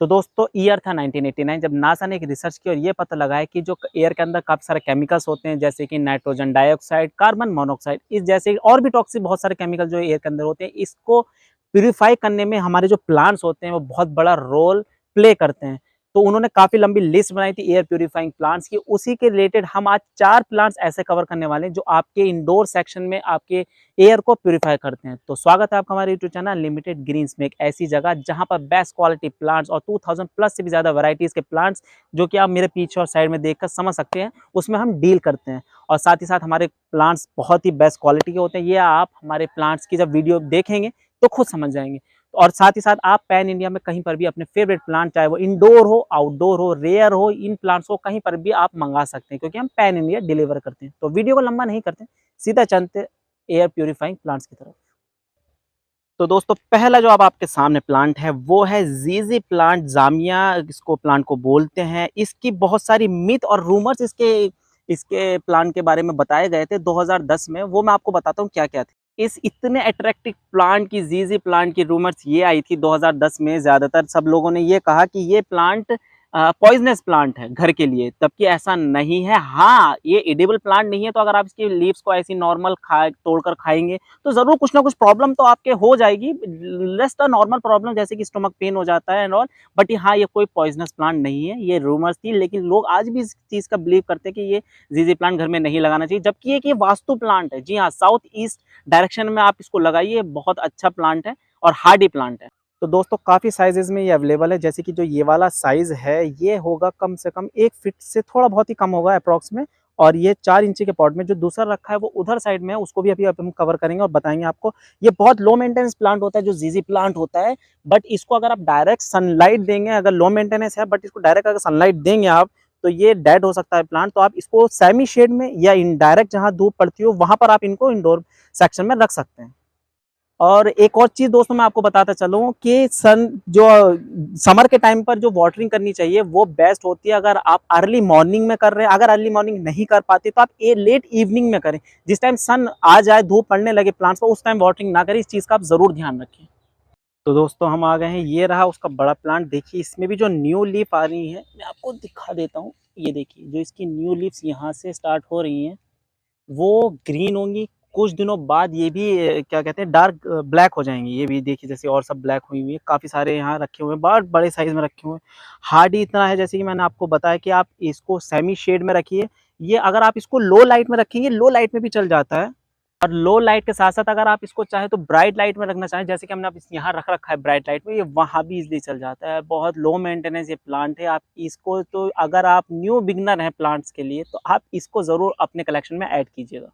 तो दोस्तों ईयर था 1989 जब नासा ने एक रिसर्च की और ये पता लगाया कि जो एयर के अंदर काफ़ी सारे केमिकल्स होते हैं जैसे कि नाइट्रोजन डाइऑक्साइड, कार्बन मोनोऑक्साइड, इस जैसे और भी टॉक्सिक बहुत सारे केमिकल जो एयर के अंदर होते हैं, इसको प्यूरिफाई करने में हमारे जो प्लांट्स होते हैं वो बहुत बड़ा रोल प्ले करते हैं। तो उन्होंने काफ़ी लंबी लिस्ट बनाई थी एयर प्यूरिफाइंग प्लांट्स की। उसी के रिलेटेड हम आज 4 प्लांट्स ऐसे कवर करने वाले हैं जो आपके इंडोर सेक्शन में आपके एयर को प्यूरिफाई करते हैं। तो स्वागत है आपका हमारे यूट्यूब चैनल लिमिटेड ग्रीन्स में, एक ऐसी जगह जहां पर बेस्ट क्वालिटी प्लांट्स और 2000 प्लस से भी ज़्यादा वैरायटीज़ के प्लांट्स जो कि आप मेरे पीछे और साइड में देखकर समझ सकते हैं, उसमें हम डील करते हैं। और साथ ही साथ हमारे प्लांट्स बहुत ही बेस्ट क्वालिटी के होते हैं। ये आप हमारे प्लांट्स की जब वीडियो देखेंगे तो खुद समझ जाएंगे। और साथ ही साथ आप पैन इंडिया में कहीं पर भी अपने फेवरेट प्लांट, चाहे वो इंडोर हो, आउटडोर हो, रेयर हो, इन प्लांट्स को कहीं पर भी आप मंगा सकते हैं क्योंकि हम पैन इंडिया डिलीवर करते हैं। तो वीडियो को लंबा नहीं करते, सीधा चलते एयर प्यूरिफाइंग प्लांट्स की तरफ। तो दोस्तों पहला जो अब आपके सामने प्लांट है वो है जीजी प्लांट, जामिया इसको प्लांट को बोलते हैं। इसकी बहुत सारी मिथ और रूमर्स इसके इसके प्लांट के बारे में बताए गए थे 2010 में। वो मैं आपको बताता हूँ क्या क्या थे। इस इतने अट्रैक्टिव प्लांट की, जीजी प्लांट की रूमर्स ये आई थी 2010 में। ज्यादातर सब लोगों ने ये कहा कि ये प्लांट पॉइजनस प्लांट है घर के लिए, तबकि ऐसा नहीं है। हाँ, ये एडिबल प्लांट नहीं है, तो अगर आप इसकी लीव्स को ऐसी नॉर्मल तोड़कर खाएंगे तो जरूर कुछ ना कुछ प्रॉब्लम तो आपके हो जाएगी, लेस द नॉर्मल प्रॉब्लम जैसे कि स्टोमक पेन हो जाता है एंड ऑल। बट हाँ, ये कोई पॉइजनस प्लांट नहीं है। ये रूमर्स थी, लेकिन लोग आज भी इस चीज का बिलीव करते हैं कि ये जीजी प्लांट घर में नहीं लगाना चाहिए, जबकि ये वास्तु प्लांट है। जी हाँ, साउथ ईस्ट डायरेक्शन में आप इसको लगाइए, बहुत अच्छा प्लांट है और हार्डी प्लांट है। तो दोस्तों काफ़ी साइजेस में ये अवेलेबल है, जैसे कि जो ये वाला साइज़ है ये होगा कम से कम 1 फीट से थोड़ा बहुत ही कम होगा अप्रॉक्स में। और ये 4 इंची के पॉट में। जो दूसरा रखा है वो उधर साइड में है, उसको भी अभी हम कवर करेंगे और बताएंगे आपको। ये बहुत लो मेंटेनेंस प्लांट होता है जो जीजी प्लांट होता है, बट इसको अगर आप डायरेक्ट सनलाइट देंगे, अगर लो मेंटेनेंस है बट इसको डायरेक्ट अगर सनलाइट देंगे आप, तो ये डेड हो सकता है प्लांट। तो आप इसको सेमी शेड में या इनडायरेक्ट जहाँ धूप पड़ती हो वहां पर आप इनको इंडोर सेक्शन में रख सकते हैं। और एक और चीज दोस्तों मैं आपको बताता चलूं कि जो समर के टाइम पर जो वाटरिंग करनी चाहिए वो बेस्ट होती है अगर आप अर्ली मॉर्निंग में कर रहे हैं। अगर अर्ली मॉर्निंग नहीं कर पाते तो आप लेट इवनिंग में करें, जिस टाइम सन आ जाए, धूप पड़ने लगे प्लांट्स पर, उस टाइम वाटरिंग ना करें। इस चीज का आप जरूर ध्यान रखें। तो दोस्तों हम आ गए हैं, ये रहा उसका बड़ा प्लांट। देखिए इसमें भी जो न्यू लीफ आ रही है, मैं आपको दिखा देता हूँ। ये देखिए जो इसकी न्यू लीव्स यहाँ से स्टार्ट हो रही हैं वो ग्रीन होंगी। कुछ दिनों बाद ये भी क्या कहते हैं, डार्क ब्लैक हो जाएंगी। ये भी देखिए जैसे और सब ब्लैक हुई हुई है। काफ़ी सारे यहाँ रखे हुए हैं, बहुत बड़े साइज में रखे हुए हैं। हार्ड ही इतना है, जैसे कि मैंने आपको बताया कि आप इसको सेमी शेड में रखिए। ये अगर आप इसको लो लाइट में रखेंगे, लो लाइट में भी चल जाता है। और लो लाइट के साथ साथ अगर आप इसको चाहे तो ब्राइट लाइट में रखना चाहें, जैसे कि हमने यहाँ रख रखा है ब्राइट लाइट में, ये वहाँ भी इजीली चल जाता है। बहुत लो मेंटेनेंस ये प्लांट है। आप इसको तो अगर आप न्यू बिगनर हैं प्लांट्स के लिए तो आप इसको ज़रूर अपने कलेक्शन में ऐड कीजिएगा।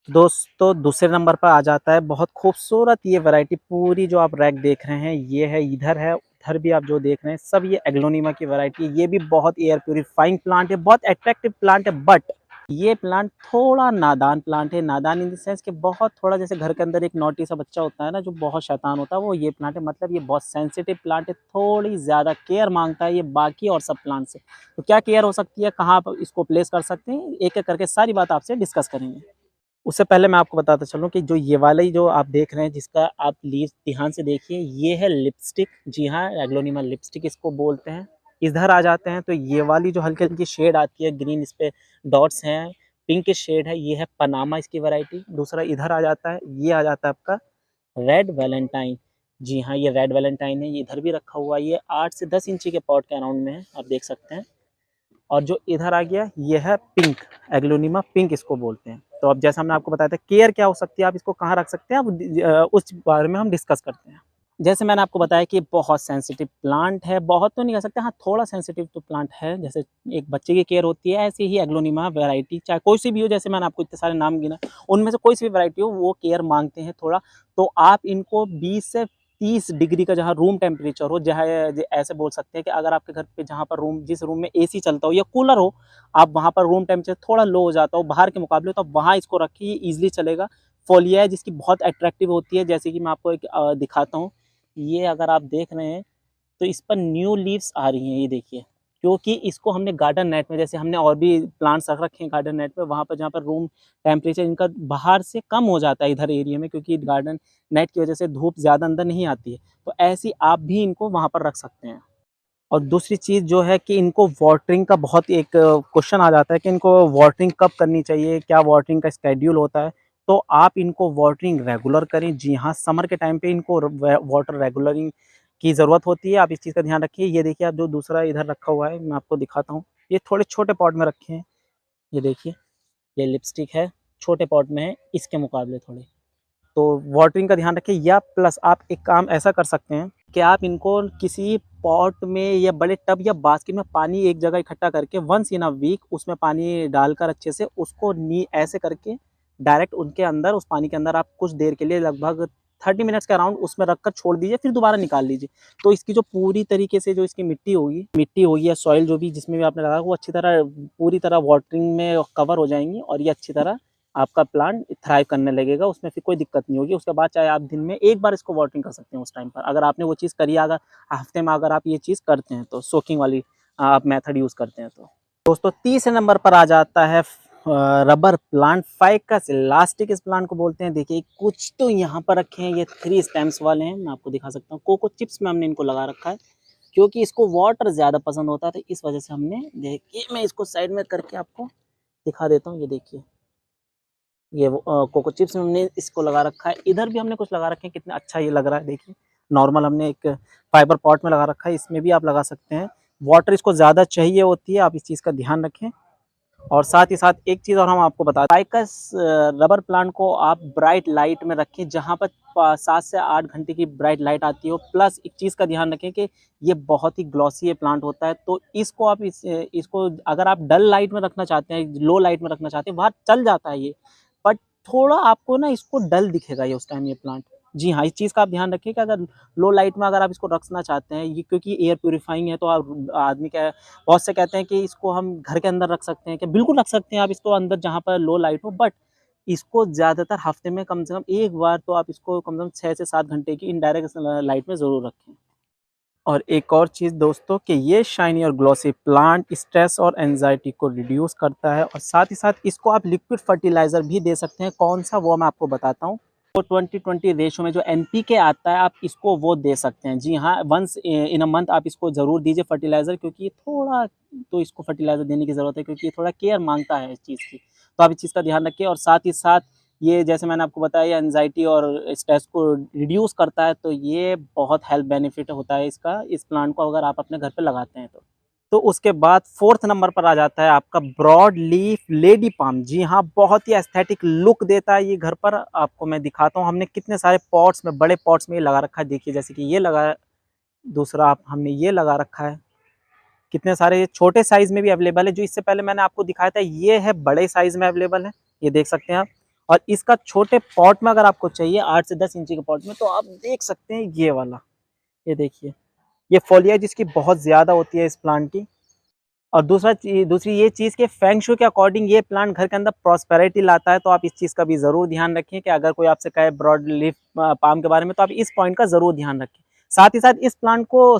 दोस्तों दूसरे नंबर पर आ जाता है बहुत खूबसूरत ये वैरायटी। पूरी जो आप रैक देख रहे हैं ये है, इधर है, उधर भी आप जो देख रहे हैं सब ये एग्लोनिमा की वैरायटी है। ये भी बहुत एयर प्यूरिफाइंग प्लांट है, बहुत अट्रैक्टिव प्लांट है। बट ये प्लांट थोड़ा नादान प्लांट है। नादान इन द सेंस कि बहुत थोड़ा, जैसे घर के अंदर एक नॉटी सा बच्चा होता है ना जो बहुत शैतान होता है, वो ये प्लांट है। मतलब ये बहुत सेंसिटिव प्लांट है, थोड़ी ज़्यादा केयर मांगता है ये बाकी और सब प्लांट से। तो क्या केयर हो सकती है, कहाँ आप इसको प्लेस कर सकते हैं, एक एक करके सारी बात आपसे डिस्कस करेंगे। उससे पहले मैं आपको बताता चलूँ कि जो ये वाला ही जो आप देख रहे हैं, जिसका आप लीव्स ध्यान से देखिए, ये है लिपस्टिक। जी हाँ, एग्लोनिमा लिपस्टिक इसको बोलते हैं। इधर आ जाते हैं तो ये वाली जो हल्की हल्की शेड आती है ग्रीन, इस पे डॉट्स हैं, पिंक शेड है, ये है पनामा इसकी वैरायटी। दूसरा इधर आ जाता है, ये आ जाता है आपका रेड वैलेंटाइन। जी हाँ, ये रेड वैलेंटाइन है, ये इधर भी रखा हुआ है। ये 8 से 10 इंची के पॉट के अराउंड में है, आप देख सकते हैं। और जो इधर आ गया ये है पिंक, एग्लोनिमा पिंक इसको बोलते हैं। तो अब जैसा हमने आपको बताया था केयर क्या हो सकती है, आप इसको कहाँ रख सकते हैं, अब उस बारे में हम डिस्कस करते हैं। जैसे मैंने आपको बताया कि बहुत सेंसिटिव प्लांट है, बहुत तो नहीं कह सकते, हाँ थोड़ा सेंसिटिव तो प्लांट है। जैसे एक बच्चे की केयर होती है, ऐसे ही एग्लोनिमा वैरायटी चाहे कोई सी भी हो, जैसे मैंने आपको इतने सारे नाम गिना, उनमें से कोई सी भी वैरायटी हो वो केयर मांगते हैं थोड़ा। तो आप इनको 20 से 30 डिग्री का जहाँ रूम टेम्परेचर हो, जहाँ ऐसे बोल सकते हैं कि अगर आपके घर पे जहाँ पर रूम, जिस रूम में एसी चलता हो या कूलर हो, आप वहाँ पर रूम टेम्परेचर थोड़ा लो हो जाता हो बाहर के मुकाबले, तो आप वहाँ इसको रखिए, ईजिली चलेगा। फोलिया है जिसकी बहुत अट्रैक्टिव होती है, जैसे कि मैं आपको एक दिखाता हूँ। ये अगर आप देख रहे हैं तो इस पर न्यू लीव्स आ रही हैं, ये देखिए। क्योंकि इसको हमने गार्डन नेट में, जैसे हमने और भी प्लांट्स रख रखे हैं गार्डन नेट में, वहाँ पर जहाँ पर रूम टेम्परेचर इनका बाहर से कम हो जाता है इधर एरिया में, क्योंकि गार्डन नेट की वजह से धूप ज़्यादा अंदर नहीं आती है। तो ऐसी आप भी इनको वहाँ पर रख सकते हैं। और दूसरी चीज़ जो है कि इनको वाटरिंग का बहुत एक क्वेश्चन आ जाता है कि इनको वाटरिंग कब करनी चाहिए, क्या वाटरिंग का स्केड्यूल होता है। तो आप इनको वाटरिंग रेगुलर करें। जी हाँ, समर के टाइम पे इनको वाटर रेगुलरिंग की ज़रूरत होती है, आप इस चीज़ का ध्यान रखिए। ये देखिए आप जो दूसरा इधर रखा हुआ है, मैं आपको दिखाता हूँ। ये थोड़े छोटे पॉट में रखे हैं, ये देखिए, ये लिपस्टिक है, छोटे पॉट में है इसके मुकाबले थोड़े। तो वाटरिंग का ध्यान रखिए, या प्लस आप एक काम ऐसा कर सकते हैं कि आप इनको किसी पॉट में या बड़े टब या बास्केट में पानी एक जगह इकट्ठा करके वंस इन अ वीक उसमें पानी डालकर अच्छे से उसको नी ऐसे करके डायरेक्ट उनके अंदर, उस पानी के अंदर आप कुछ देर के लिए लगभग 30 मिनट्स के अराउंड उसमें रखकर छोड़ दीजिए, फिर दोबारा निकाल लीजिए। तो इसकी जो पूरी तरीके से जो इसकी मिट्टी होगी या सॉइल जो भी जिसमें भी आपने लगाया वो अच्छी तरह पूरी तरह वाटरिंग में कवर हो जाएंगी और ये अच्छी तरह आपका प्लांट थ्राइव करने लगेगा, उसमें फिर कोई दिक्कत नहीं होगी। उसके बाद चाहे आप दिन में एक बार इसको वाटरिंग कर सकते हैं उस टाइम पर, अगर आपने वो चीज़ करी, अगर हफ्ते में अगर आप ये चीज़ करते हैं तो सोकिंग वाली आप मेथड यूज़ करते हैं तो। दोस्तों तीसरे नंबर पर आ जाता है रबर प्लांट, फाइकस इलास्टिक इस प्लांट को बोलते हैं। देखिए कुछ तो यहाँ पर रखे हैं, ये 3 स्टेम्स वाले हैं, मैं आपको दिखा सकता हूँ। कोको चिप्स में हमने इनको लगा रखा है क्योंकि इसको वाटर ज़्यादा पसंद होता है, तो इस वजह से हमने, देखिए मैं इसको साइड में करके आपको दिखा देता हूँ। ये देखिए, ये कोको चिप्स में हमने इसको लगा रखा है। इधर भी हमने कुछ लगा रखे हैं, कितना अच्छा ये लग रहा है। देखिए नॉर्मल हमने एक फाइबर पॉट में लगा रखा है, इसमें भी आप लगा सकते हैं। वाटर इसको ज़्यादा चाहिए होती है, आप इस चीज़ का ध्यान रखें। और साथ ही साथ एक चीज़ और हम आपको बता दें, फाइकस रबर प्लांट को आप ब्राइट लाइट में रखें, जहाँ पर 7 से 8 घंटे की ब्राइट लाइट आती हो। प्लस एक चीज़ का ध्यान रखें कि ये बहुत ही ग्लॉसी ये प्लांट होता है, तो इसको आप इसको अगर आप डल लाइट में रखना चाहते हैं, लो लाइट में रखना चाहते हैं, वहाँ चल जाता है ये, बट थोड़ा आपको ना इसको डल दिखेगा ये उस टाइम ये प्लांट। जी हाँ, इस चीज़ का आप ध्यान रखिए कि अगर लो लाइट में अगर आप इसको रखना चाहते हैं, ये क्योंकि एयर प्यूरीफाइंग है, तो आप आदमी क्या, बहुत से कहते हैं कि इसको हम घर के अंदर रख सकते हैं, कि बिल्कुल रख सकते हैं आप इसको अंदर जहाँ पर लो लाइट हो, बट इसको ज़्यादातर हफ्ते में कम से कम एक बार तो आप इसको कम से कम 6 से 7 घंटे की इनडायरेक्ट लाइट में ज़रूर रखें। और एक और चीज़ दोस्तों कि ये शाइनी और ग्लॉसी प्लांट स्ट्रेस और एंजाइटी को रिड्यूस करता है, और साथ ही साथ इसको आप लिक्विड फर्टिलाइज़र भी दे सकते हैं। कौन सा, वो मैं आपको बताता हूँ। तो 20-20 रेशो में जो एनपीके आता है, आप इसको वो दे सकते हैं। जी हाँ, वंस इन अ मंथ आप इसको ज़रूर दीजिए फर्टिलाइज़र, क्योंकि थोड़ा तो इसको फर्टिलाइज़र देने की ज़रूरत है, क्योंकि ये थोड़ा केयर मांगता है इस चीज़ की। तो आप इस चीज़ का ध्यान रखिए। और साथ ही साथ ये, जैसे मैंने आपको बताया, ये एंजाइटी और स्ट्रेस को रिड्यूस करता है, तो ये बहुत हेल्थ बेनिफिट होता है इसका, इस प्लांट को अगर आप अपने घर पे लगाते हैं तो। तो उसके बाद 4th नंबर पर आ जाता है आपका ब्रॉड लीफ लेडी पाम। जी हाँ, बहुत ही एस्थेटिक लुक देता है ये घर पर। आपको मैं दिखाता हूँ, हमने कितने सारे पॉट्स में, बड़े पॉट्स में ये लगा रखा है। देखिए जैसे कि ये लगा है, दूसरा आप हमने ये लगा रखा है, कितने सारे ये छोटे साइज में भी अवेलेबल है। जो इससे पहले मैंने आपको दिखाया था, ये है बड़े साइज में अवेलेबल है, ये देख सकते हैं आप। और इसका छोटे पॉट में अगर आपको चाहिए 8 से 10 इंची के पॉट में, तो आप देख सकते हैं ये वाला, ये देखिए, ये फोलियाज इसकी बहुत ज़्यादा होती है इस प्लांट की। और दूसरी ये चीज़ कि फेंग शुई के अकॉर्डिंग ये प्लांट घर के अंदर प्रॉस्पेरिटी लाता है, तो आप इस चीज़ का भी ज़रूर ध्यान रखें कि अगर कोई आपसे कहे ब्रॉड लीफ पाम के बारे में, तो आप इस पॉइंट का ज़रूर ध्यान रखें। साथ ही साथ इस प्लांट को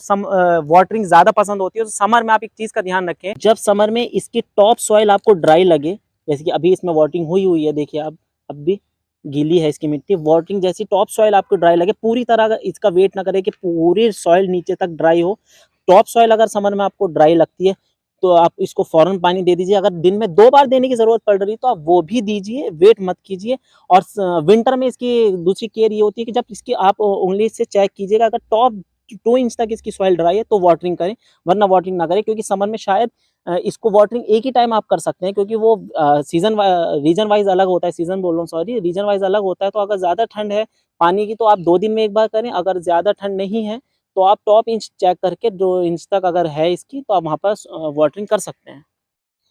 वाटरिंग ज़्यादा पसंद होती है, तो समर में आप एक चीज़ का ध्यान रखें, जब समर में इसकी टॉप सॉइल आपको ड्राई लगे, जैसे कि अभी इसमें वाटरिंग हुई हुई है, देखिए आप, अब भी गीली है इसकी मिट्टी, वाटरिंग जैसी टॉप सॉइल आपको ड्राई लगे, पूरी तरह अगर इसका वेट ना करे कि पूरी सॉइल नीचे तक ड्राई हो, टॉप सॉइल अगर समर में आपको ड्राई लगती है, तो आप इसको फ़ौरन पानी दे दीजिए। अगर दिन में 2 बार देने की ज़रूरत पड़ रही है, तो आप वो भी दीजिए, वेट मत कीजिए। और विंटर में इसकी दूसरी केयर ये होती है कि जब इसकी आप उंगली से चेक कीजिएगा, अगर टॉप 2 इंच तक इसकी सॉइल ड्राई है, तो वाटरिंग करें, वरना वाटरिंग ना करें। क्योंकि समर में शायद इसको वाटरिंग एक ही टाइम आप कर सकते हैं, क्योंकि वो रीजन वाइज़ अलग होता है, सीज़न बोल रहा हूँ सॉरी, रीजन वाइज़ अलग होता है। तो अगर ज़्यादा ठंड है पानी की, तो आप 2 दिन में 1 बार करें, अगर ज़्यादा ठंड नहीं है, तो आप टॉप इंच चेक करके 2 इंच तक अगर है इसकी, तो आप वहाँ पर वाटरिंग कर सकते हैं।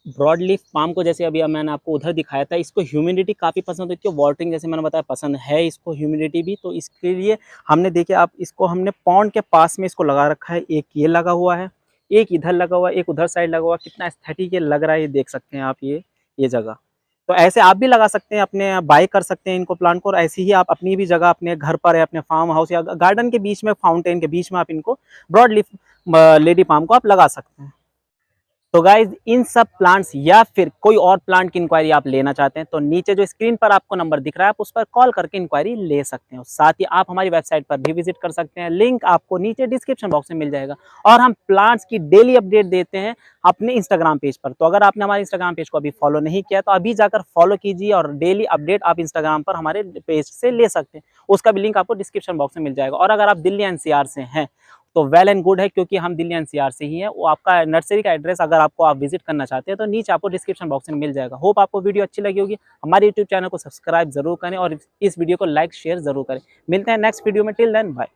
ब्रॉड लीफ पाम को जैसे अभी मैंने आपको उधर दिखाया था, इसको ह्यूमिडिटी काफ़ी पसंद होती है, वाटरिंग जैसे मैंने बताया पसंद है इसको ह्यूमिडिटी भी। तो इसके लिए हमने, देखिए आप, इसको हमने पॉन्ड के पास में इसको लगा रखा है। एक ये लगा हुआ है, एक इधर लगा हुआ है, एक उधर साइड लगा हुआ है। कितना एस्थेटिक ये लग रहा है, ये देख सकते हैं आप, ये जगह। तो ऐसे आप भी लगा सकते हैं, अपने बाय कर सकते हैं इनको प्लांट को, और ऐसे ही आप अपनी भी जगह, अपने घर पर या अपने फार्म हाउस या गार्डन के बीच में, फाउंटेन के बीच में आप इनको ब्रॉड लीफ लेडी पाम को आप लगा सकते हैं। तो गाइज इन सब प्लांट्स या फिर कोई और प्लांट की इंक्वायरी आप लेना चाहते हैं तो नीचे जो स्क्रीन पर आपको नंबर दिख रहा है आप उस पर कॉल करके इंक्वायरी ले सकते हैं। साथ ही आप हमारी वेबसाइट पर भी विजिट कर सकते हैं, लिंक आपको नीचे डिस्क्रिप्शन बॉक्स में मिल जाएगा। और हम प्लांट्स की डेली अपडेट देते हैं अपने इंस्टाग्राम पेज पर। तो अगर आपने हमारे इंस्टाग्राम पेज को अभी फॉलो नहीं किया तो अभी जाकर फॉलो कीजिए और डेली अपडेट आप इंस्टाग्राम पर हमारे पेज से ले सकते हैं। उसका भी लिंक आपको डिस्क्रिप्शन बॉक्स में मिल जाएगा। और अगर आप दिल्ली एनसीआर से हैं तो वेल एंड गुड है, क्योंकि हम दिल्ली एनसीआर से ही हैं। वो आपका नर्सरी का एड्रेस अगर आपको आप विजिट करना चाहते हैं तो नीचे आपको डिस्क्रिप्शन बॉक्स में मिल जाएगा। होप आपको वीडियो अच्छी लगी होगी। हमारे यूट्यूब चैनल को सब्सक्राइब जरूर करें और इस वीडियो को लाइक शेयर जरूर करें। मिलते हैं नेक्स्ट वीडियो में, टिल देन बाय।